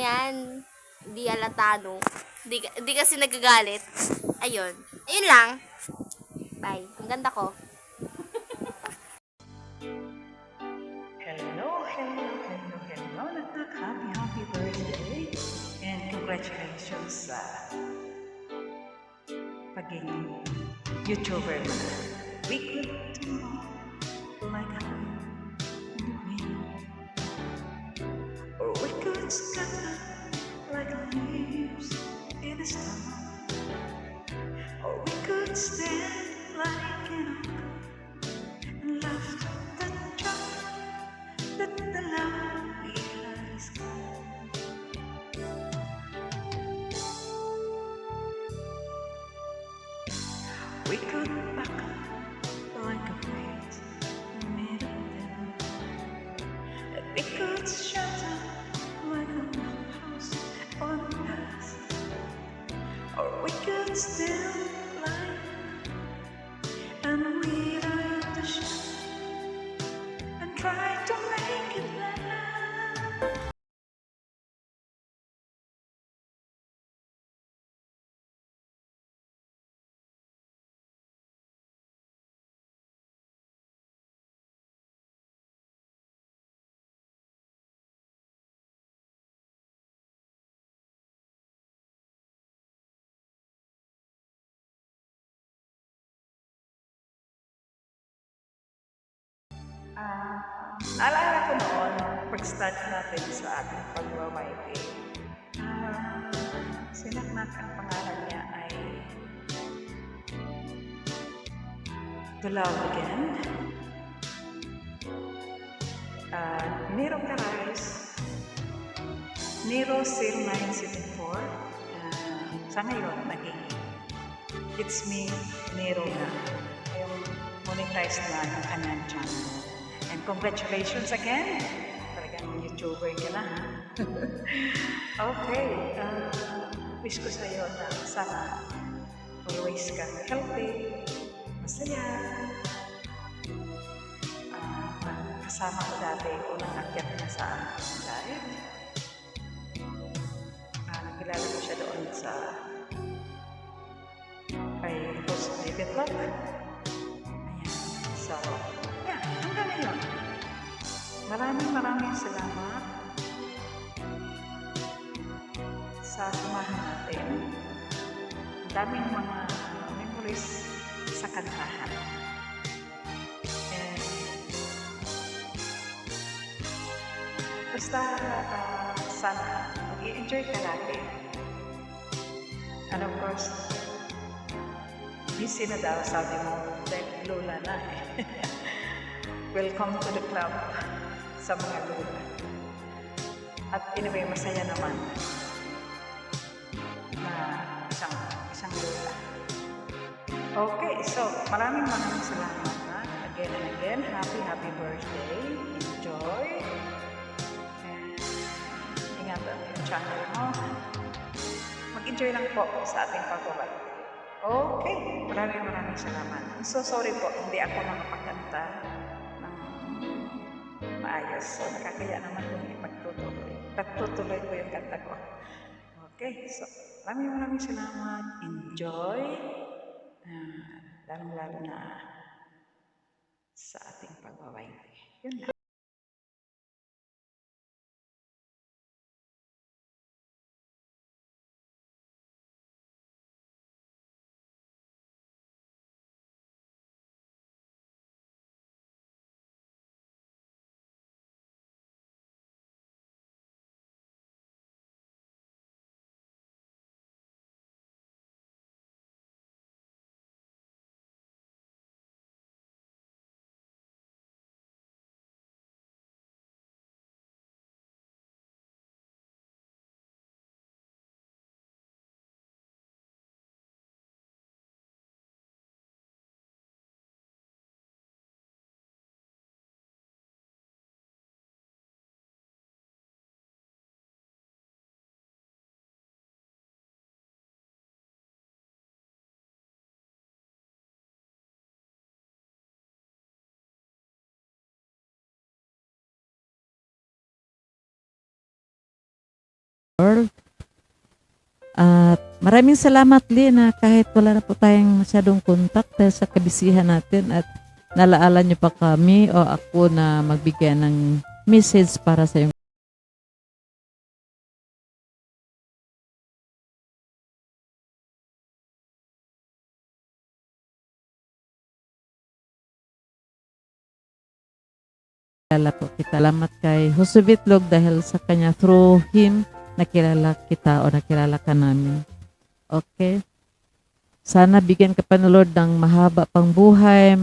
Yan, hindi halata, no? Hindi kasi nagagalit. Ayun. Ayun lang. Bye. Ang ganda ko. Hello, hello, hello, hello. Happy birthday. And congratulations sa pagiging YouTuber mo. We could do like how in the wind. Or we could scatter like leaves in the storm. Or we could stand like an oak and laugh that drop that the love we had is gone. We could back like a plate made of them. And we could shatter like a house on the past. Or we could stand like and weed out the shut and try to make it last. Naalala ko noon, pag-start natin sa ating pag-YT, sinaknak ang pangalan niya ay The Love Again. Nero Carais, Nero 0974. Sa ngayon, naging It's Me, Nero na. Yung monetize na ang kanyang channel. And congratulations again! Talagang YouTuber ka na, ha? Okay. Wish ko sa'yo na sana always kang healthy, masaya. Kasama ko dati, unang akyat na sa live. Nakilala ko siya doon sa kay Host David Vlog. Ayan. So, yeah, hanggang ngayon. Maraming salamat sa samahan natin. Ang daming mga memories sa kantahan. And basta sana mag-i-enjoy ka lagi. And of course, busy na daw, sabi mo, dahil lola na eh. Welcome to the club sa mga lola. At anyway, masaya naman na isang lola. Okay, so maraming salamat na. Again and again, happy birthday. Enjoy. And ingatan yung channel mo. Mag-enjoy lang po sa ating pag-babay. Okay, maraming salamat. So sorry po, hindi ako nakapagkanta ng maayos. So nakakaya naman kung ipagtutuloy. pagtutuloy ko yung kanta ko. Okay, so maraming salamat. Enjoy. Lalong-lalo na sa ating pagbabay. Yun lang. World. At maraming salamat din na kahit wala na po tayong masyadong contact dahil sa kabisihan natin at nalaala niyo pa kami o ako na magbigay ng message para sa iyong kilala po kita. Salamat kay Jose Bitlog dahil sa kanya through him nakilala kita o nakilala ka namin. Okay? Sana bigyan ka pa ng Lord ng mahaba pang buhay,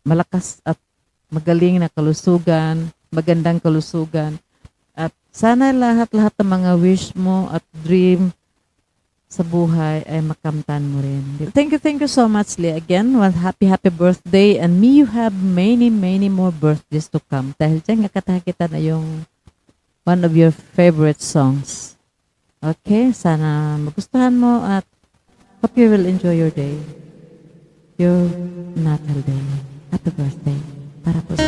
malakas at magaling na kalusugan, magandang kalusugan. At sana lahat-lahat ng mga wish mo at dream sa buhay ay makamtan mo rin. Thank you so much, Lee. Again, one happy birthday and may you have many more birthdays to come. Dahil dyan, kita na yung one of your favorite songs. Okay? Sana magustuhan mo at hope you will enjoy your day. Your natal day. Happy birthday. Para po sa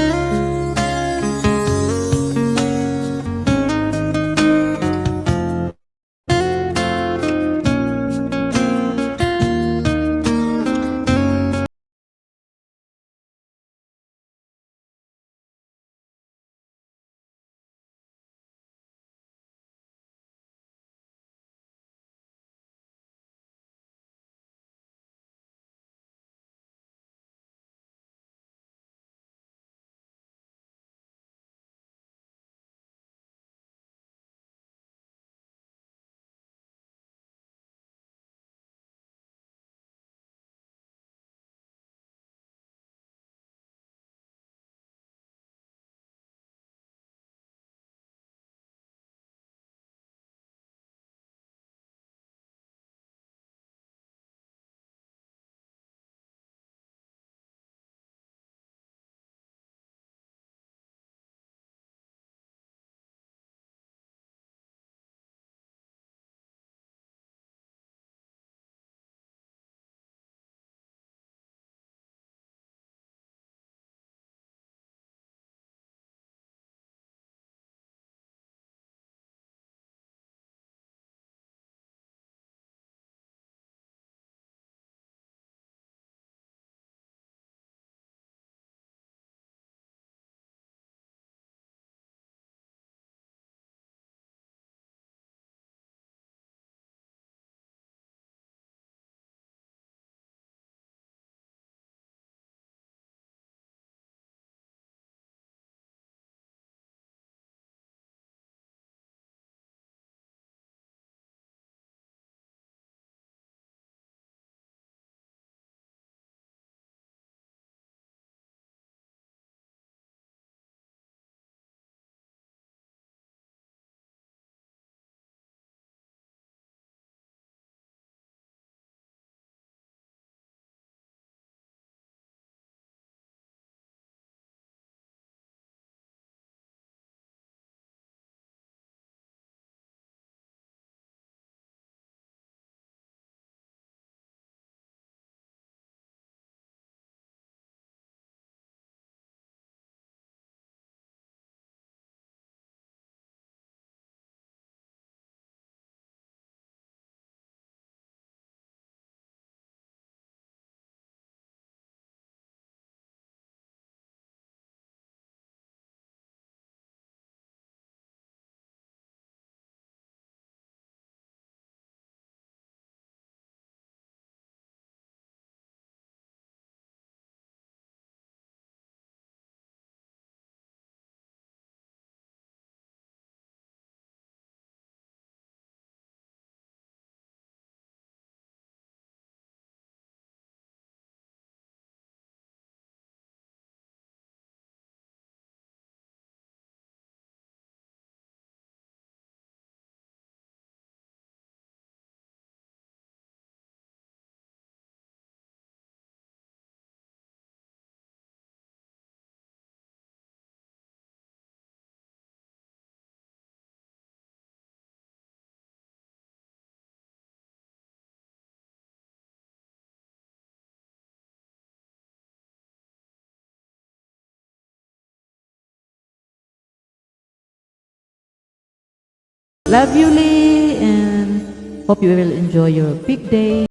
Love you, Lee, and hope you will enjoy your big day.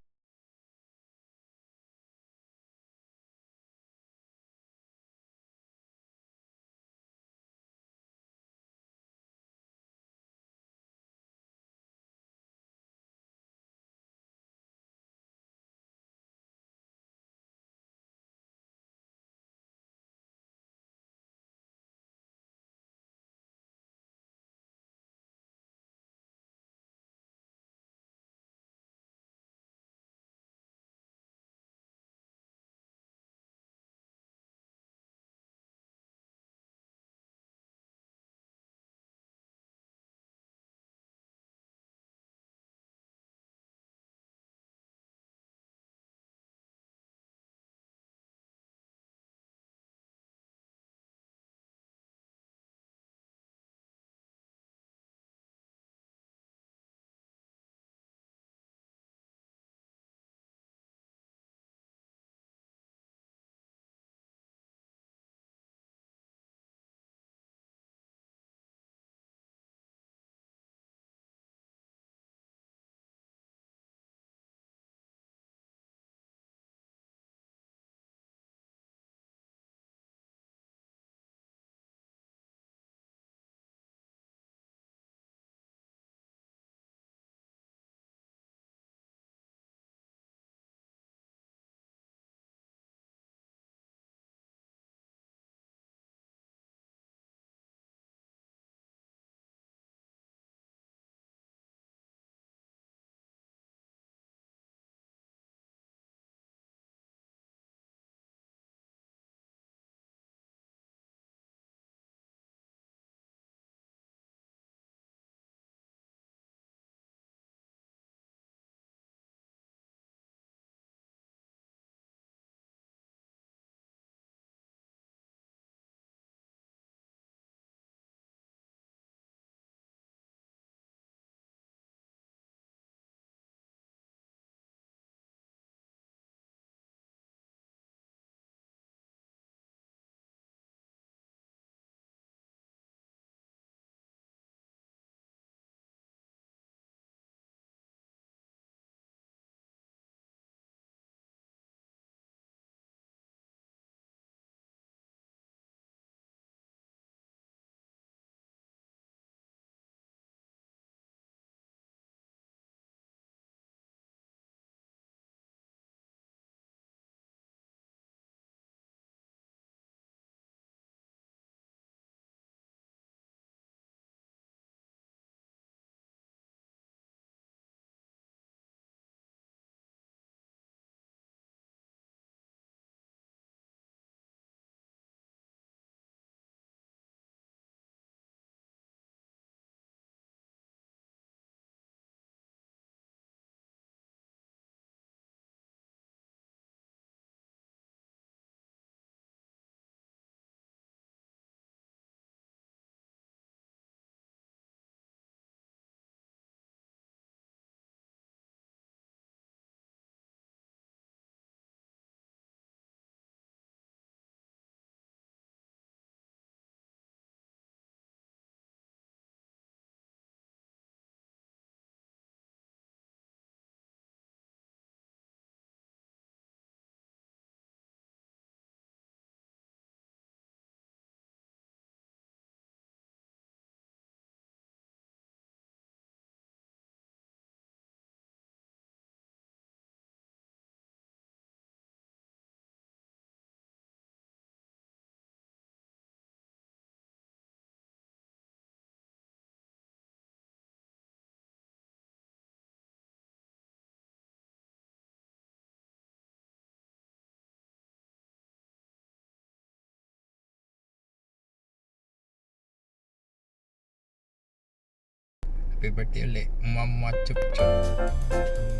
Happy birthday ulit, Mama Chup Chup.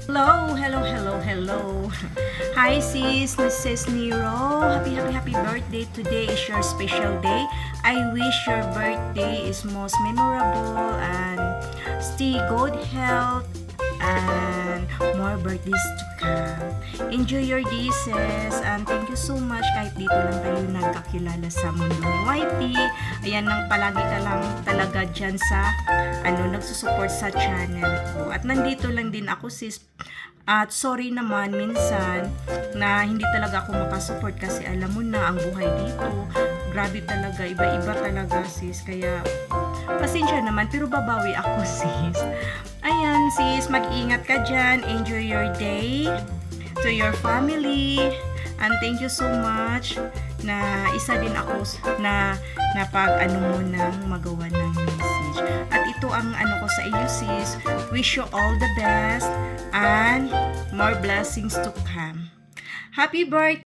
Hello, hello, hello, hello. Hi sis, Mrs. Nero. Happy birthday. Today is your special day. I wish your birthday is most memorable and stay good health and more birthdays to come. Enjoy your day, sis, and thank you so much kahit dito lang tayo nagkakilala sa mundo ni YT. Ayan nang palagi ka lang talaga dyan sa nagsusupport sa channel ko. At nandito lang din ako, sis. At sorry naman minsan na hindi talaga ako makasupport kasi alam mo na ang buhay dito. Grabe talaga, iba-iba talaga, sis. Kaya pasensya naman, pero babawi ako, sis. Ayan, sis, mag-ingat ka dyan. Enjoy your day to your family. And thank you so much na isa din ako na napag-ano mo nang magawa ng message. At ito ang ko sa iyo, sis. Wish you all the best and more blessings to come. Happy birthday!